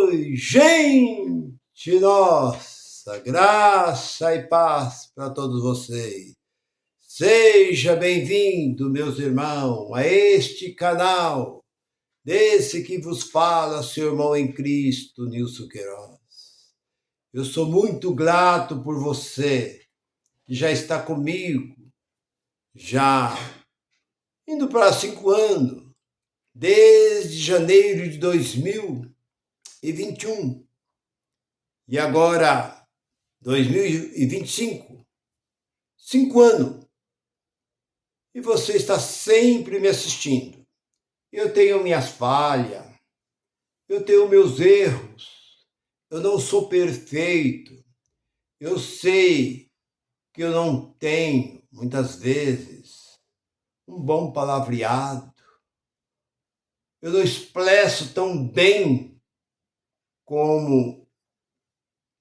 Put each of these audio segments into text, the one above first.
Oi, gente nossa, graça e paz para todos vocês. Seja bem-vindo, meus irmãos, a este canal, desse que vos fala, seu irmão em Cristo, Nilson Queiroz. Eu sou muito grato por você, que já está comigo, já indo para 5 anos, desde janeiro de 2021. E agora, 2025, 5 anos. E você está sempre me assistindo. Eu tenho minhas falhas, eu tenho meus erros, eu não sou perfeito. Eu sei que eu não tenho, muitas vezes, um bom palavreado. Eu não expresso tão bem como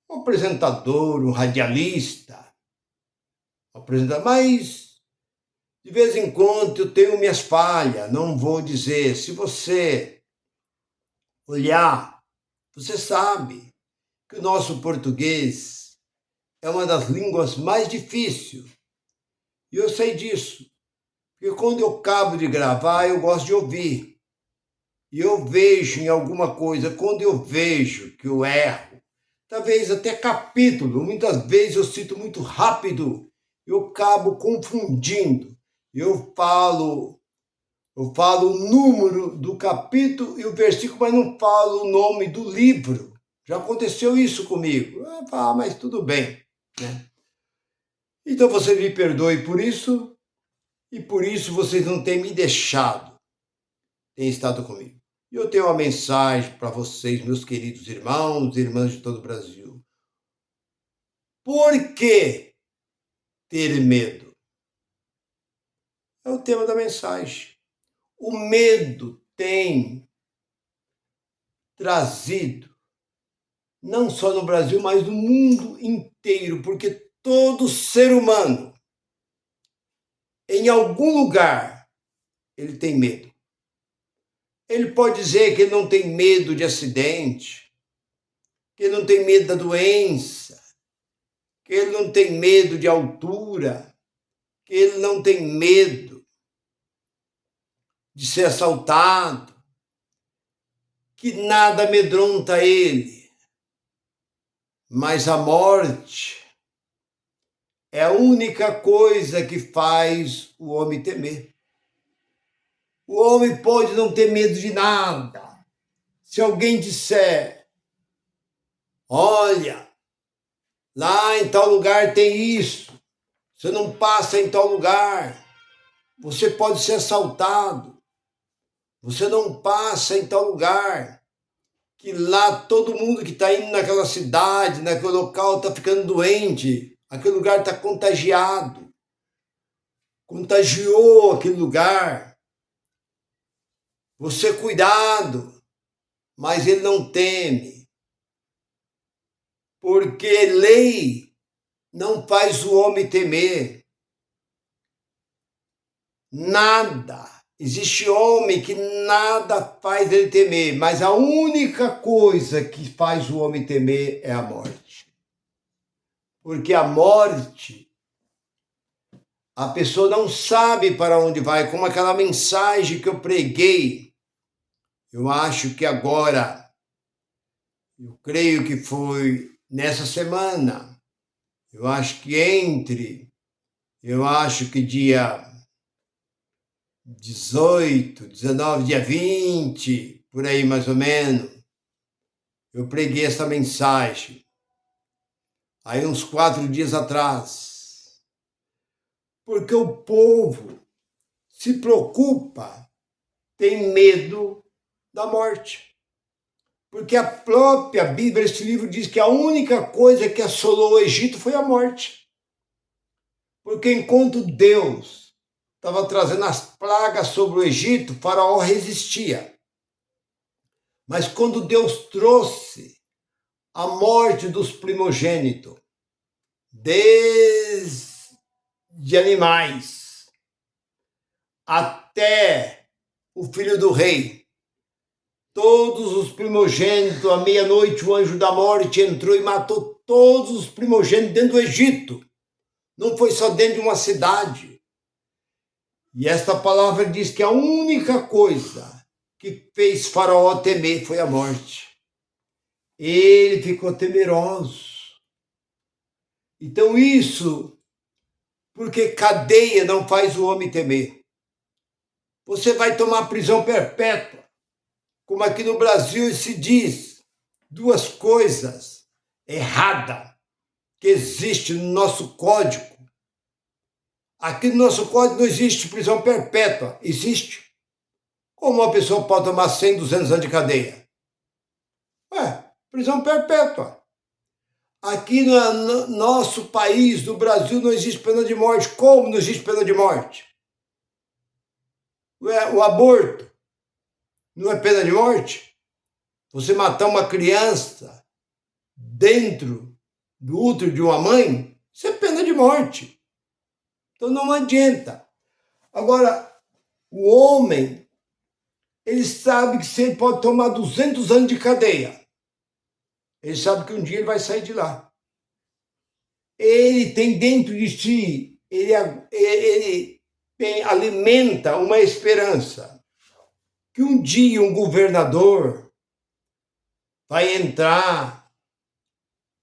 um apresentador, um radialista, mas de vez em quando eu tenho minhas falhas, não vou dizer. Se você olhar, você sabe que o nosso português é uma das línguas mais difíceis. E eu sei disso, porque quando eu acabo de gravar, eu gosto de ouvir. E eu vejo em alguma coisa, quando eu vejo que eu erro, talvez até capítulo, muitas vezes eu cito muito rápido, eu acabo confundindo. Eu falo o número do capítulo e o versículo, mas não falo o nome do livro. Já aconteceu isso comigo. Mas tudo bem, né? Então você me perdoe por isso, e por isso vocês não têm me deixado, têm estado comigo. E eu tenho uma mensagem para vocês, meus queridos irmãos e irmãs de todo o Brasil. Por que ter medo? É o tema da mensagem. O medo tem trazido, não só no Brasil, mas no mundo inteiro, porque todo ser humano, em algum lugar, ele tem medo. Ele pode dizer que ele não tem medo de acidente, que ele não tem medo da doença, que ele não tem medo de altura, que ele não tem medo de ser assaltado, que nada amedronta ele. Mas a morte é a única coisa que faz o homem temer. O homem pode não ter medo de nada. Se alguém disser, olha, lá em tal lugar tem isso, você não passa em tal lugar, você pode ser assaltado, você não passa em tal lugar, que lá todo mundo que está indo naquela cidade, naquele local, está ficando doente, aquele lugar está contagiado, contagiou aquele lugar. Você cuidado, mas ele não teme, porque lei não faz o homem temer. Nada. Existe homem que nada faz ele temer, mas a única coisa que faz o homem temer é a morte. Porque a morte, a pessoa não sabe para onde vai, como aquela mensagem que eu preguei. Eu acho que agora, eu creio que foi nessa semana, eu acho que dia 18, 19, dia 20, por aí mais ou menos, eu preguei essa mensagem. Aí uns 4 dias atrás. Porque o povo se preocupa, tem medo da morte. Porque a própria Bíblia, esse livro, diz que a única coisa que assolou o Egito foi a morte. Porque enquanto Deus estava trazendo as pragas sobre o Egito, o faraó resistia. Mas quando Deus trouxe a morte dos primogênitos, desde animais até o filho do rei, todos os primogênitos. À meia-noite, o anjo da morte entrou e matou todos os primogênitos dentro do Egito. Não foi só dentro de uma cidade. E esta palavra diz que a única coisa que fez Faraó temer foi a morte. Ele ficou temeroso. Então isso, porque cadeia não faz o homem temer. Você vai tomar prisão perpétua, como aqui no Brasil se diz, duas coisas erradas que existem no nosso código. Aqui no nosso código não existe prisão perpétua, existe. Como uma pessoa pode tomar 100, 200 anos de cadeia? Prisão perpétua. Aqui no nosso país, no Brasil, não existe pena de morte. Como não existe pena de morte? O aborto não é pena de morte? Você matar uma criança dentro do útero de uma mãe, isso é pena de morte. Então não adianta. Agora, o homem, ele sabe que se ele pode tomar 200 anos de cadeia, ele sabe que um dia ele vai sair de lá. Ele tem dentro de si, ele alimenta uma esperança que um dia um governador vai entrar,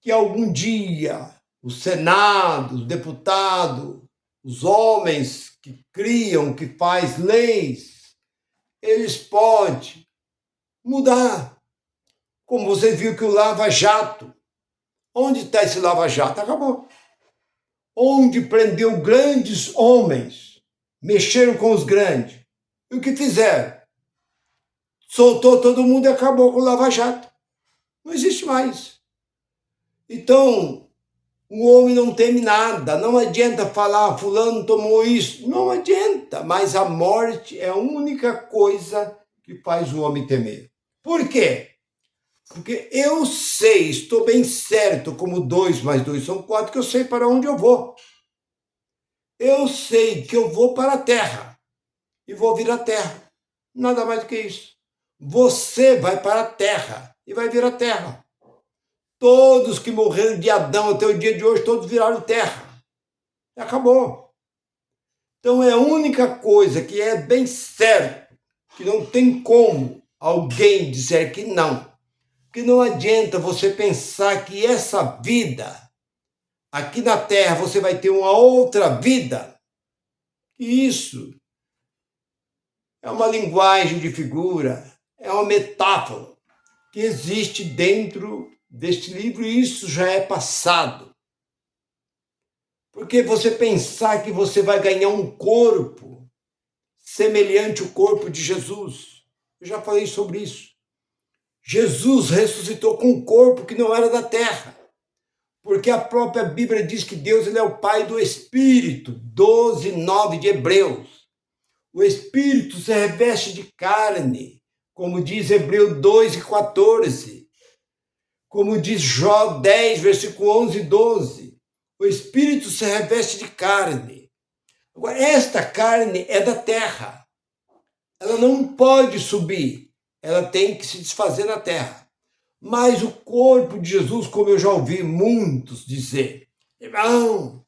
que algum dia o Senado, os deputados, os homens que criam, que faz leis, eles podem mudar. Como você viu que o Lava Jato, onde está esse Lava Jato? Acabou. Onde prendeu grandes homens, mexeram com os grandes. E o que fizeram? Soltou todo mundo e acabou com o Lava Jato. Não existe mais. Então, o homem não teme nada. Não adianta falar, fulano tomou isso. Não adianta. Mas a morte é a única coisa que faz o homem temer. Por quê? Porque eu sei, estou bem certo, como 2 mais 2 são 4, que eu sei para onde eu vou. Eu sei que eu vou para a terra e vou vir à terra. Nada mais do que isso. Você vai para a terra e vai vir à terra. Todos que morreram de Adão até o dia de hoje, todos viraram terra. Acabou. Então é a única coisa que é bem certo, que não tem como alguém dizer que não. Porque não adianta você pensar que essa vida, aqui na Terra, você vai ter uma outra vida. E isso é uma linguagem de figura, é uma metáfora que existe dentro deste livro e isso já é passado. Porque você pensar que você vai ganhar um corpo semelhante ao corpo de Jesus. Eu já falei sobre isso. Jesus ressuscitou com um corpo que não era da terra. Porque a própria Bíblia diz que Deus ele é o Pai do Espírito, 12:9 de Hebreus. O Espírito se reveste de carne, como diz Hebreus 2:14. Como diz Jó 10, versículo 11 e 12. O Espírito se reveste de carne. Agora, esta carne é da terra. Ela não pode subir. Ela tem que se desfazer na terra. Mas o corpo de Jesus, como eu já ouvi muitos dizer, irmão,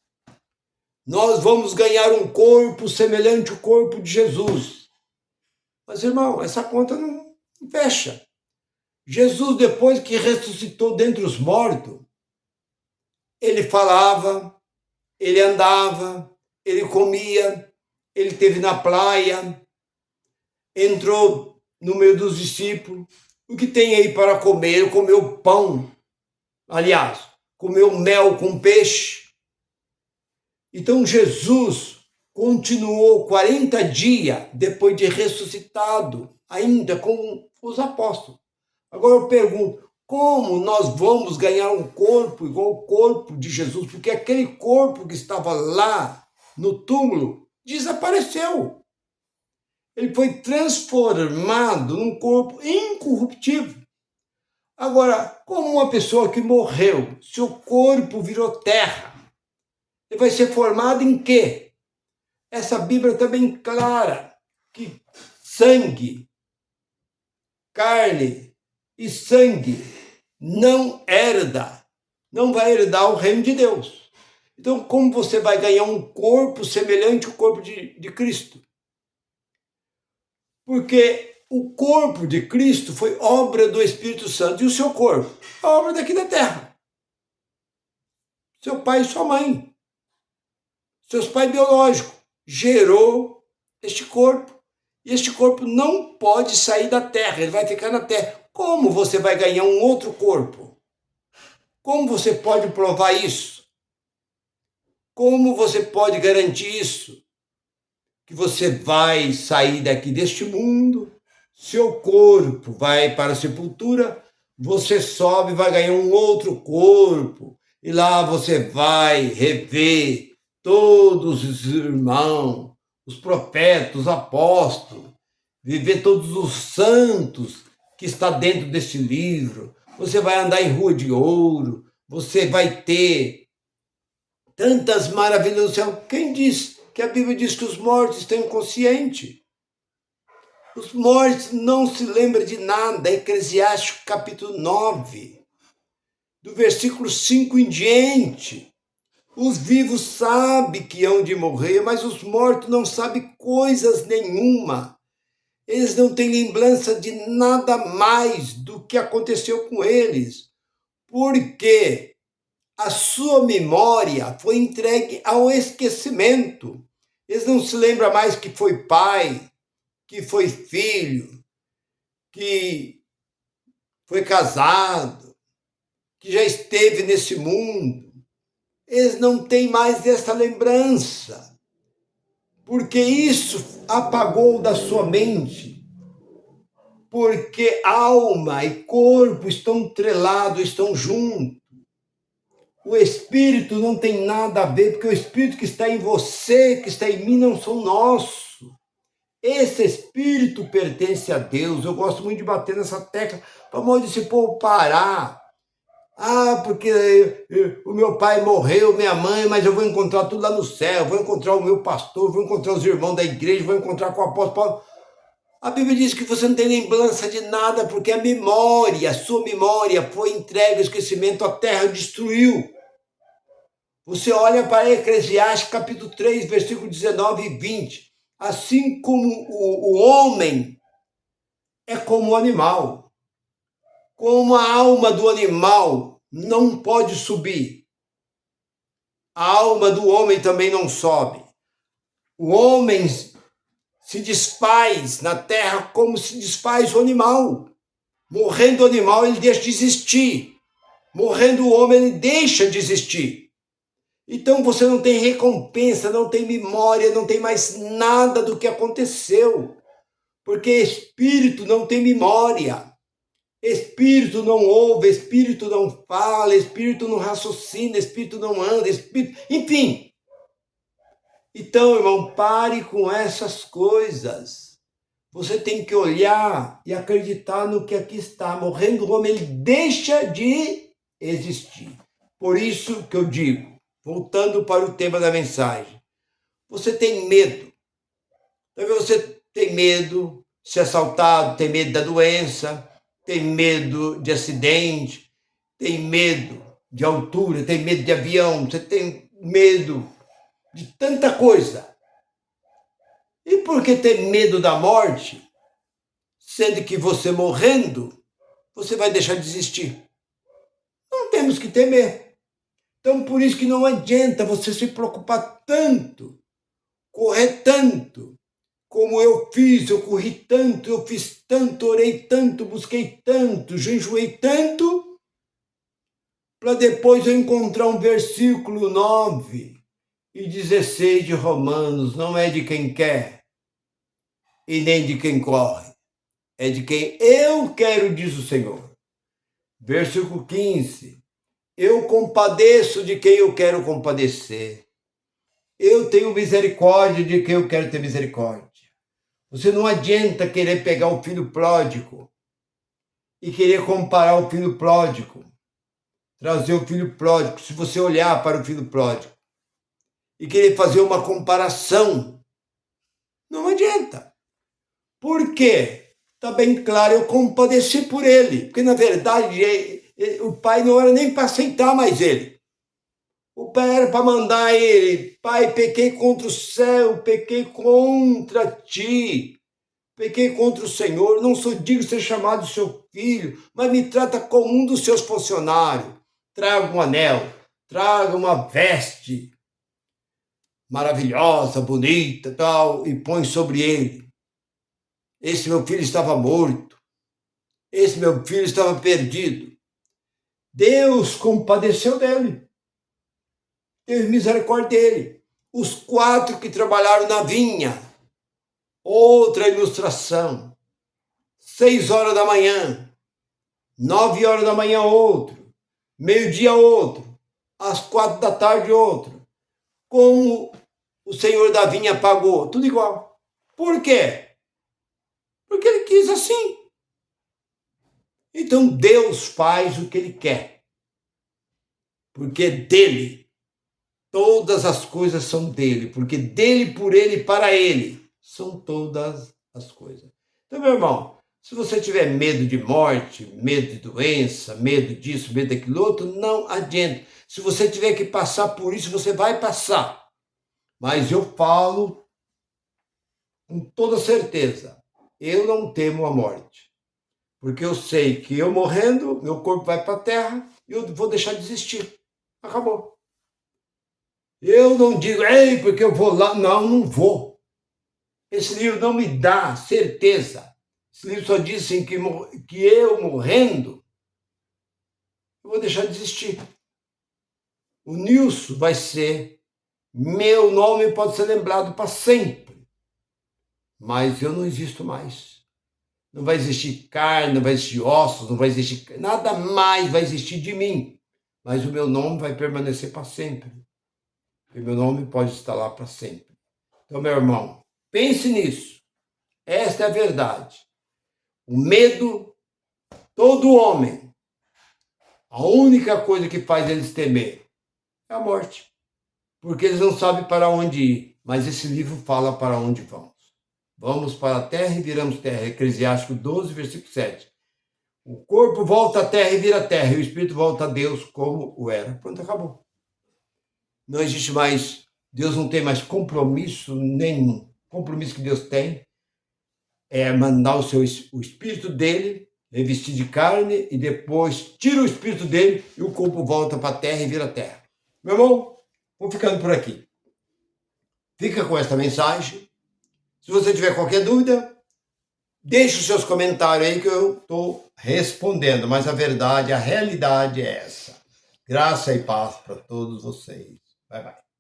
nós vamos ganhar um corpo semelhante ao corpo de Jesus. Mas, irmão, essa conta não fecha. Jesus, depois que ressuscitou dentre os mortos, ele falava, ele andava, ele comia, ele esteve na praia, entrou no meio dos discípulos. O que tem aí para comer? Ele comeu pão. Aliás, comeu mel com peixe. Então Jesus continuou 40 dias depois de ressuscitado, ainda com os apóstolos. Agora eu pergunto, como nós vamos ganhar um corpo igual ao corpo de Jesus? Porque aquele corpo que estava lá no túmulo desapareceu. Ele foi transformado num corpo incorruptível. Agora, como uma pessoa que morreu, seu corpo virou terra, ele vai ser formado em quê? Essa Bíblia está bem clara que sangue carne e sangue não vai herdar o reino de Deus. Então, como você vai ganhar um corpo semelhante ao corpo de Cristo? Porque o corpo de Cristo foi obra do Espírito Santo e o seu corpo é obra daqui da terra. Seu pai e sua mãe, seus pais biológicos, gerou este corpo. E este corpo não pode sair da terra, ele vai ficar na terra. Como você vai ganhar um outro corpo? Como você pode provar isso? Como você pode garantir isso? Que você vai sair daqui deste mundo, seu corpo vai para a sepultura, você sobe e vai ganhar um outro corpo, e lá você vai rever todos os irmãos, os profetas, os apóstolos, viver todos os santos que está dentro desse livro. Você vai andar em rua de ouro, você vai ter tantas maravilhas no céu. Quem diz que a Bíblia diz que os mortos estão inconscientes? Os mortos não se lembram de nada. Eclesiastes capítulo 9, do versículo 5 em diante. Os vivos sabem que hão de morrer, mas os mortos não sabem coisas nenhuma. Eles não têm lembrança de nada mais do que aconteceu com eles, porque a sua memória foi entregue ao esquecimento. Eles não se lembram mais que foi pai, que foi filho, que foi casado, que já esteve nesse mundo. Eles não têm mais essa lembrança, porque isso apagou da sua mente. Porque alma e corpo estão entrelados, estão juntos. O Espírito não tem nada a ver, porque o Espírito que está em você, que está em mim, não são nossos. Esse Espírito pertence a Deus. Eu gosto muito de bater nessa tecla, para onde esse povo parar. Porque o meu pai morreu, minha mãe, mas eu vou encontrar tudo lá no céu, vou encontrar o meu pastor, vou encontrar os irmãos da igreja, vou encontrar com o apóstolo Paulo. A Bíblia diz que você não tem lembrança de nada, porque a sua memória foi entregue ao esquecimento, a terra destruiu. Você olha para Eclesiastes capítulo 3, versículo 19 e 20. Assim como o homem é como o animal, como a alma do animal não pode subir, a alma do homem também não sobe. O homem se desfaz na terra como se desfaz o animal. Morrendo o animal, ele deixa de existir. Morrendo o homem, ele deixa de existir. Então você não tem recompensa, não tem memória, não tem mais nada do que aconteceu. Porque espírito não tem memória. Espírito não ouve, espírito não fala, espírito não raciocina, espírito não anda, espírito... Enfim. Então, irmão, pare com essas coisas. Você tem que olhar e acreditar no que aqui está. Morrendo o homem, ele deixa de existir. Por isso que eu digo, voltando para o tema da mensagem, você tem medo. Talvez você tem medo de ser assaltado, tem medo da doença, tem medo de acidente, tem medo de altura, tem medo de avião, você tem medo de tanta coisa. E por que ter medo da morte, sendo que você morrendo, você vai deixar de existir? Não temos que temer. Então, por isso que não adianta você se preocupar tanto, correr tanto, como eu fiz, eu corri tanto, eu fiz tanto, orei tanto, busquei tanto, jejuei tanto, para depois eu encontrar um versículo 9 e 16 de Romanos, não é de quem quer e nem de quem corre, é de quem eu quero, diz o Senhor. Versículo 15, eu compadeço de quem eu quero compadecer. Eu tenho misericórdia de quem eu quero ter misericórdia. Você não adianta querer pegar o filho pródigo e querer comparar o filho pródigo, trazer o filho pródigo. Se você olhar para o filho pródigo e querer fazer uma comparação, não adianta. Por quê? está bem claro, eu compadeci por ele, porque na verdade o pai não era nem para aceitar mais ele. O pai era para mandar ele: pai, pequei contra o céu, pequei contra ti, pequei contra o Senhor, não sou digno de ser chamado seu filho, mas me trata como um dos seus funcionários. Traga um anel, traga uma veste maravilhosa, bonita, tal, e põe sobre ele. Esse meu filho estava morto, esse meu filho estava perdido. Deus compadeceu dele, teve misericórdia dele. Os 4 que trabalharam na vinha, outra ilustração. 6 horas da manhã, 9 horas da manhã outro, meio-dia outro, às 4 da tarde outro. Como o senhor da vinha pagou? Tudo igual. Por quê? Porque ele quis assim. Então Deus faz o que ele quer. Porque dele, todas as coisas são dele. Porque dele, por ele e para ele são todas as coisas. Então, meu irmão, se você tiver medo de morte, medo de doença, medo disso, medo daquilo outro, não adianta. Se você tiver que passar por isso, você vai passar. Mas eu falo com toda certeza, eu não temo a morte. Porque eu sei que eu morrendo, meu corpo vai para a terra e eu vou deixar de existir. Acabou. Eu não digo, ei, porque eu vou lá. Não, não vou. Esse livro não me dá certeza. Esse livro só diz assim, que eu morrendo, eu vou deixar de existir. O Nilson vai ser, meu nome pode ser lembrado para sempre. Mas eu não existo mais. Não vai existir carne, não vai existir ossos, não vai existir... Nada mais vai existir de mim. Mas o meu nome vai permanecer para sempre. E meu nome pode estar lá para sempre. Então, meu irmão, pense nisso. Esta é a verdade. O medo, todo homem, a única coisa que faz eles temer é a morte. Porque eles não sabem para onde ir. Mas esse livro fala para onde vamos. Vamos para a terra e viramos terra. Eclesiástico 12, versículo 7. O corpo volta à terra e vira terra. E o espírito volta a Deus como o era. Pronto, acabou. Não existe mais... Deus não tem mais compromisso nenhum. O compromisso que Deus tem é mandar o espírito dele revestir de carne e depois tira o espírito dele e o corpo volta para a terra e vira terra. Meu irmão, vou ficando por aqui. Fica com esta mensagem. Se você tiver qualquer dúvida, deixe os seus comentários aí que eu estou respondendo. Mas a verdade, a realidade é essa. Graça e paz para todos vocês. Bye, bye.